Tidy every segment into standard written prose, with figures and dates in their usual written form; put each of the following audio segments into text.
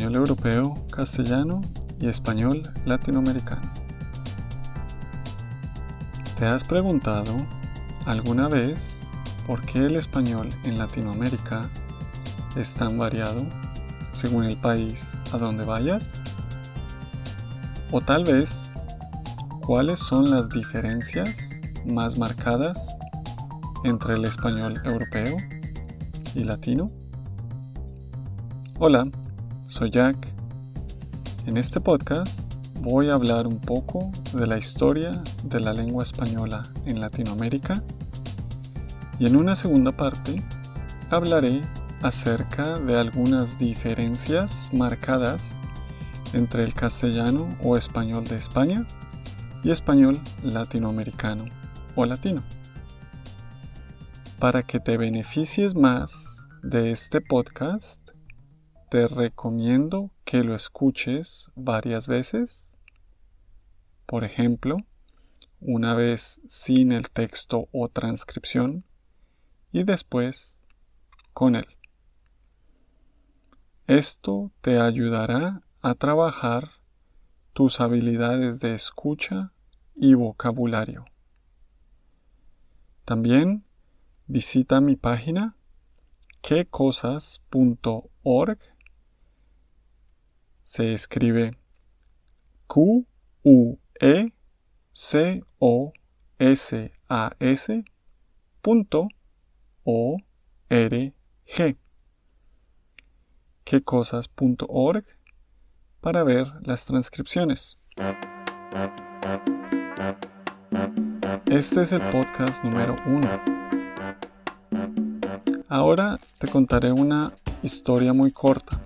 español europeo, castellano y español latinoamericano. ¿Te has preguntado alguna vez por qué el español en Latinoamérica es tan variado según el país a donde vayas? O tal vez, ¿cuáles son las diferencias más marcadas entre el español europeo y latino? Hola, soy Jack. En este podcast voy a hablar un poco de la historia de la lengua española en Latinoamérica y en una segunda parte hablaré acerca de algunas diferencias marcadas entre el castellano o español de España y español latinoamericano o latino. Para que te beneficies más de este podcast, te recomiendo que lo escuches varias veces. Por ejemplo, una vez sin el texto o transcripción y después con él. Esto te ayudará a trabajar tus habilidades de escucha y vocabulario. También visita mi página quecosas.org. Se escribe quecosas.org. quecosas.org para ver las transcripciones. Este es el podcast número 1. Ahora te contaré una historia muy corta.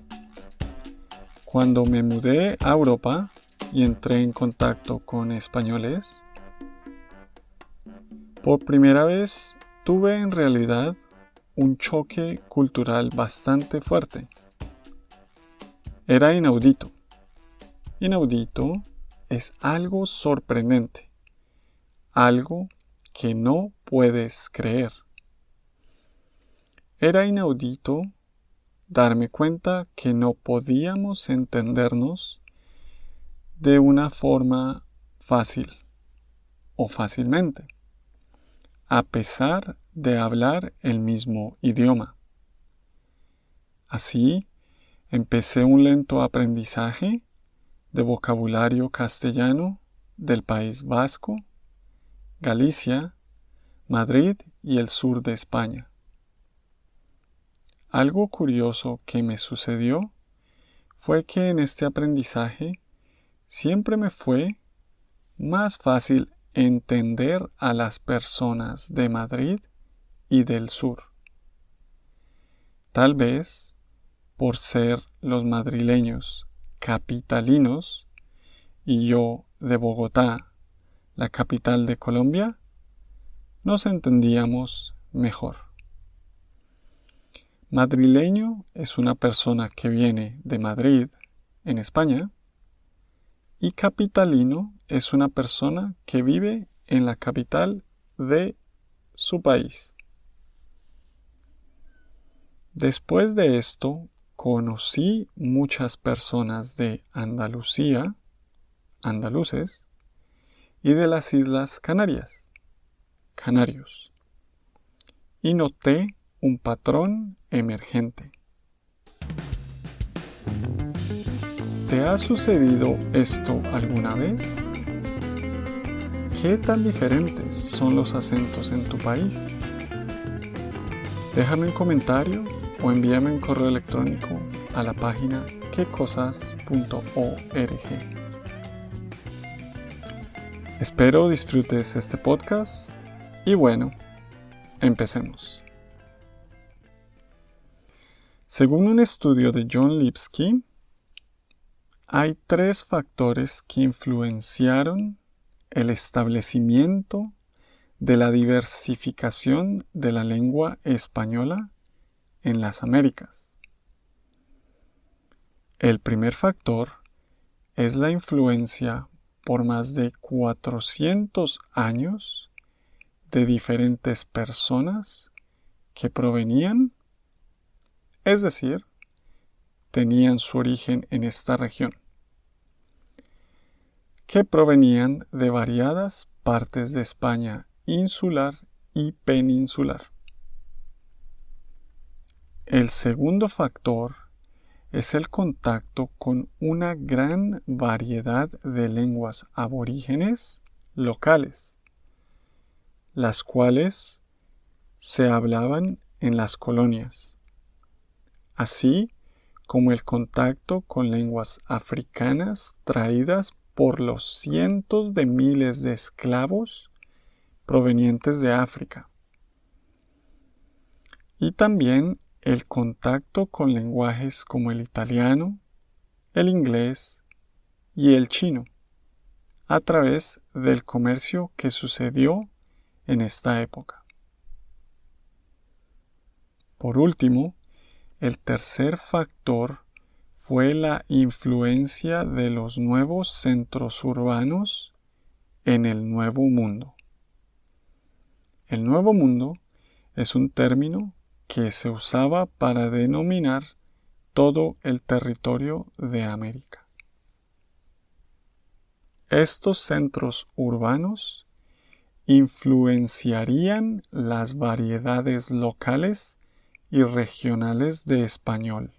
Cuando me mudé a Europa y entré en contacto con españoles, por primera vez tuve en realidad un choque cultural bastante fuerte. Era inaudito. Inaudito es algo sorprendente, algo que no puedes creer. Era inaudito darme cuenta que no podíamos entendernos de una forma fácil o fácilmente, a pesar de hablar el mismo idioma. Así, empecé un lento aprendizaje de vocabulario castellano del País Vasco, Galicia, Madrid y el sur de España. Algo curioso que me sucedió fue que en este aprendizaje siempre me fue más fácil entender a las personas de Madrid y del sur. Tal vez por ser los madrileños capitalinos y yo de Bogotá, la capital de Colombia, nos entendíamos mejor. Madrileño es una persona que viene de Madrid, en España, y capitalino es una persona que vive en la capital de su país. Después de esto, conocí muchas personas de Andalucía, andaluces, y de las Islas Canarias, canarios, y noté un patrón emergente. ¿Te ha sucedido esto alguna vez? ¿Qué tan diferentes son los acentos en tu país? Déjame un comentario o envíame un correo electrónico a la página quecosas.org. Espero disfrutes este podcast y bueno, empecemos. Según un estudio de John Lipsky, hay 3 factores que influenciaron el establecimiento de la diversificación de la lengua española en las Américas. El primer factor es la influencia por más de 400 años de diferentes personas que provenían, es decir, tenían su origen en esta región, que provenían de variadas partes de España insular y peninsular. El segundo factor es el contacto con una gran variedad de lenguas aborígenes locales, las cuales se hablaban en las colonias, así como el contacto con lenguas africanas traídas por los cientos de miles de esclavos provenientes de África, y también el contacto con lenguajes como el italiano, el inglés y el chino, a través del comercio que sucedió en esta época. Por último, el tercer factor fue la influencia de los nuevos centros urbanos en el Nuevo Mundo. El Nuevo Mundo es un término que se usaba para denominar todo el territorio de América. Estos centros urbanos influenciarían las variedades locales y regionales de español,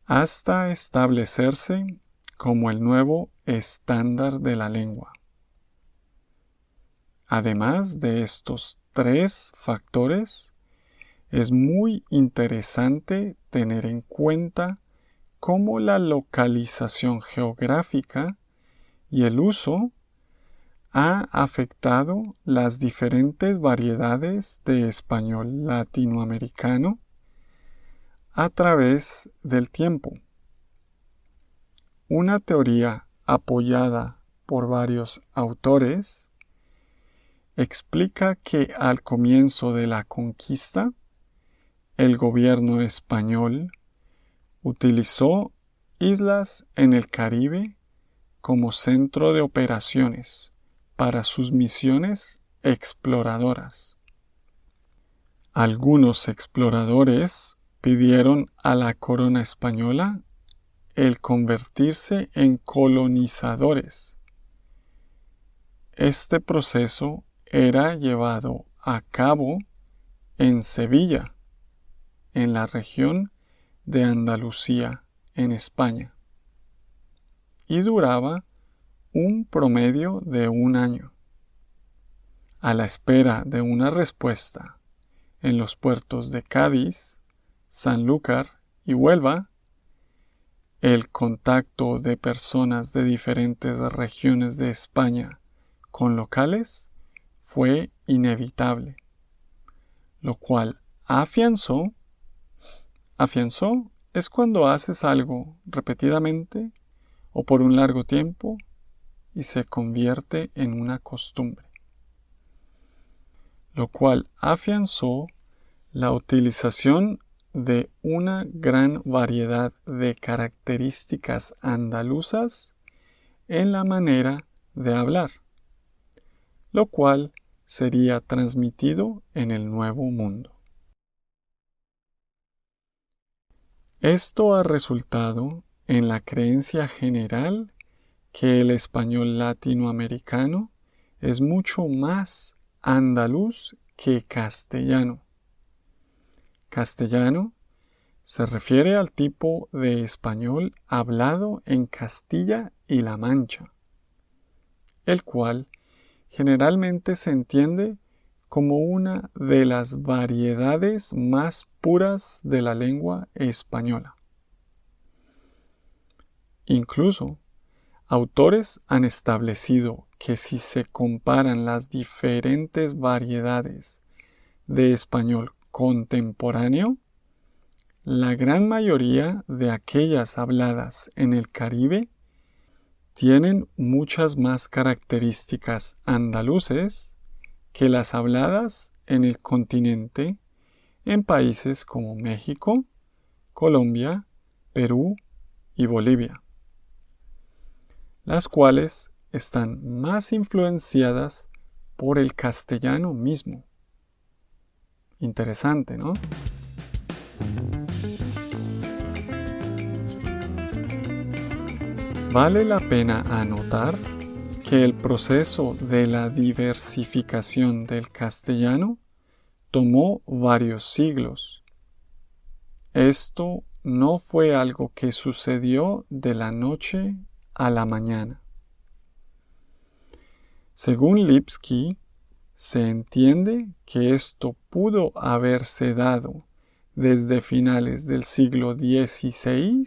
hasta establecerse como el nuevo estándar de la lengua. Además de estos tres factores, es muy interesante tener en cuenta cómo la localización geográfica y el uso ha afectado las diferentes variedades de español latinoamericano a través del tiempo. Una teoría apoyada por varios autores explica que al comienzo de la conquista, el gobierno español utilizó islas en el Caribe como centro de operaciones para sus misiones exploradoras. Algunos exploradores pidieron a la corona española el convertirse en colonizadores. Este proceso era llevado a cabo en Sevilla, en la región de Andalucía, en España, y duraba un promedio de 1 año. A la espera de una respuesta en los puertos de Cádiz, Sanlúcar y Huelva, el contacto de personas de diferentes regiones de España con locales fue inevitable, lo cual afianzó es cuando haces algo repetidamente o por un largo tiempo y se convierte en una costumbre, lo cual afianzó la utilización de una gran variedad de características andaluzas en la manera de hablar, lo cual sería transmitido en el Nuevo Mundo. Esto ha resultado en la creencia general que el español latinoamericano es mucho más andaluz que castellano. Castellano se refiere al tipo de español hablado en Castilla y La Mancha, el cual generalmente se entiende como una de las variedades más puras de la lengua española. Incluso, autores han establecido que si se comparan las diferentes variedades de español contemporáneo, la gran mayoría de aquellas habladas en el Caribe tienen muchas más características andaluces que las habladas en el continente en países como México, Colombia, Perú y Bolivia, las cuales están más influenciadas por el castellano mismo. Interesante, ¿no? Vale la pena anotar que el proceso de la diversificación del castellano tomó varios siglos. Esto no fue algo que sucedió de la noche a la mañana. Según Lipski, se entiende que esto pudo haberse dado desde finales del siglo XVI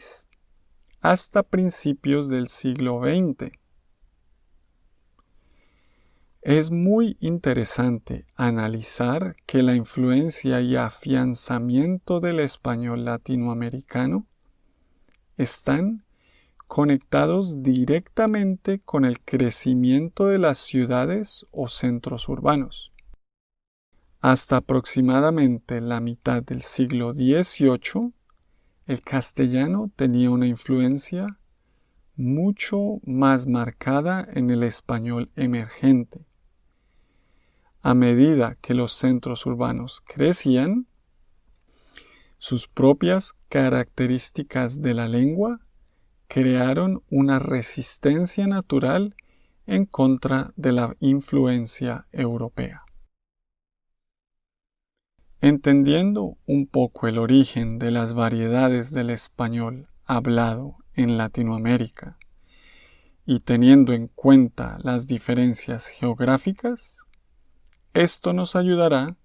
hasta principios del siglo XX. Es muy interesante analizar que la influencia y afianzamiento del español latinoamericano están conectados directamente con el crecimiento de las ciudades o centros urbanos. Hasta aproximadamente la mitad del siglo XVIII, el castellano tenía una influencia mucho más marcada en el español emergente. A medida que los centros urbanos crecían, sus propias características de la lengua crearon una resistencia natural en contra de la influencia europea. Entendiendo un poco el origen de las variedades del español hablado en Latinoamérica y teniendo en cuenta las diferencias geográficas, esto nos ayudará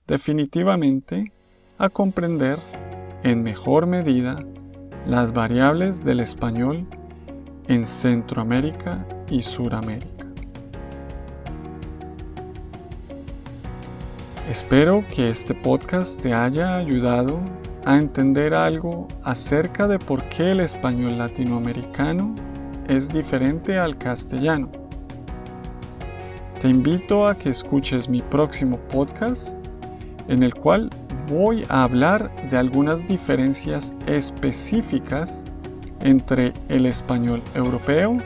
definitivamente a comprender en mejor medida las variables del español en Centroamérica y Suramérica. Espero que este podcast te haya ayudado a entender algo acerca de por qué el español latinoamericano es diferente al castellano. Te invito a que escuches mi próximo podcast, en el cual voy a hablar de algunas diferencias específicas entre el español europeo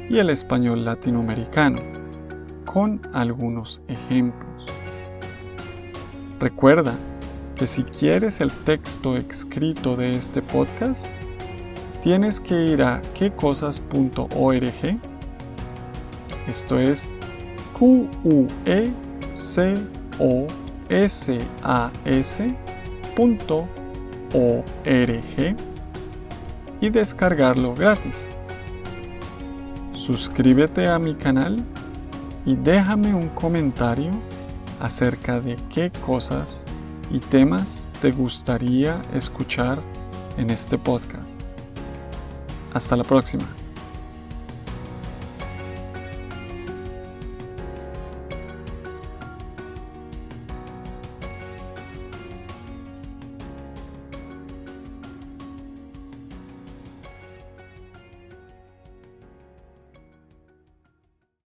y el español latinoamericano, con algunos ejemplos. Recuerda que si quieres el texto escrito de este podcast, tienes que ir a quecosas.org. Esto es quecosas.org y descargarlo gratis. Suscríbete a mi canal y déjame un comentario acerca de qué cosas y temas te gustaría escuchar en este podcast. Hasta la próxima.